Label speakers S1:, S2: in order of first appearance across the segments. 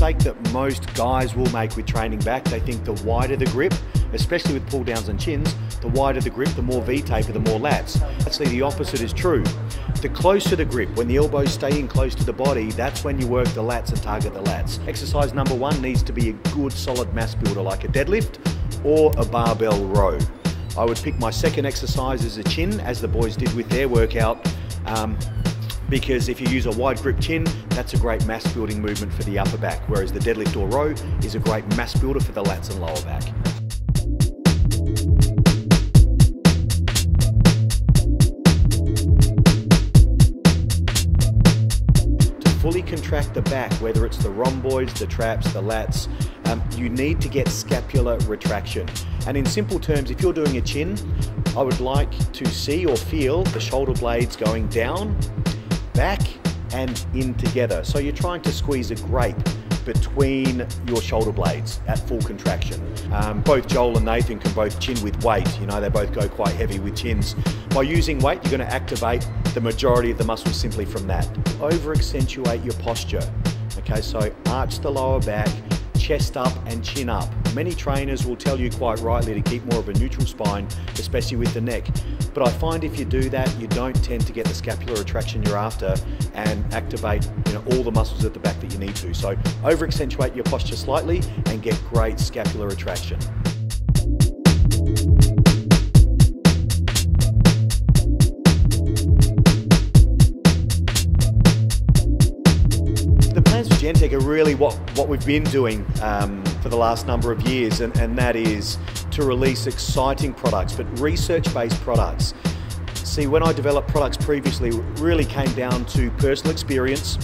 S1: mistake that most guys will make with training back. They think the wider the grip, especially with pull downs and chins, the wider the grip, the more V-taper, the more lats. Actually, the opposite is true. The closer the grip, when the elbows stay in close to the body, that's when you work the lats and target the lats. Exercise number one needs to be a good solid mass builder like a deadlift or a barbell row. I would pick my second exercise as a chin, as the boys did with their workout, because if you use a wide grip chin, that's a great mass building movement for the upper back, whereas the deadlift or row is a great mass builder for the lats and lower back. To fully contract the back, whether it's the rhomboids, the traps, the lats, you need to get scapular retraction. And in simple terms, if you're doing a chin, I would like to see or feel the shoulder blades going down, back and in together. So you're trying to squeeze a grape between your shoulder blades at full contraction. Both Joel and Nathan can both chin with weight. You know, they both go quite heavy with chins. By using weight, you're going to activate the majority of the muscles simply from that. Over accentuate your posture. Okay, so arch the lower back, chest up and chin up. Many trainers will tell you quite rightly to keep more of a neutral spine, especially with the neck. But I find if you do that, you don't tend to get the scapular retraction you're after and activate, all the muscles at the back that you need to. So over accentuate your posture slightly and get great scapular retraction. The plans for Gentech are really what we've been doing for the last number of years, and that is to release exciting products, but research-based products. See, when I developed products previously, it really came down to personal experience,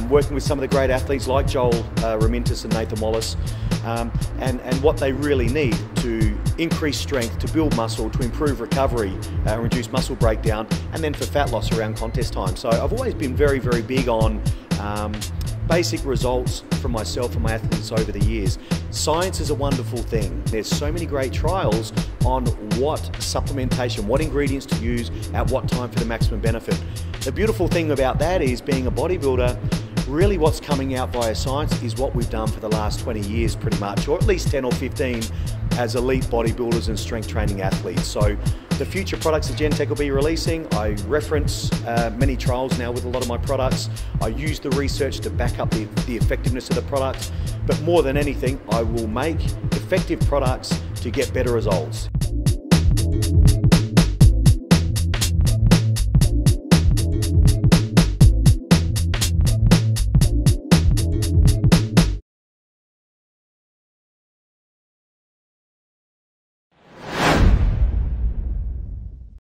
S1: working with some of the great athletes like Joel Ramintos and Nathan Wallace, and what they really need to increase strength, to build muscle, to improve recovery, reduce muscle breakdown, and then for fat loss around contest time. So I've always been very, very big on basic results from myself and my athletes over the years. Science is a wonderful thing. There's so many great trials on what supplementation, what ingredients to use, at what time for the maximum benefit. The beautiful thing about that is, being a bodybuilder, really what's coming out via science is what we've done for the last 20 years pretty much, or at least 10 or 15 as elite bodybuilders and strength training athletes. So the future products that Gentech will be releasing, I reference many trials now with a lot of my products. I use the research to back up the effectiveness of the product, but more than anything, I will make effective products to get better results.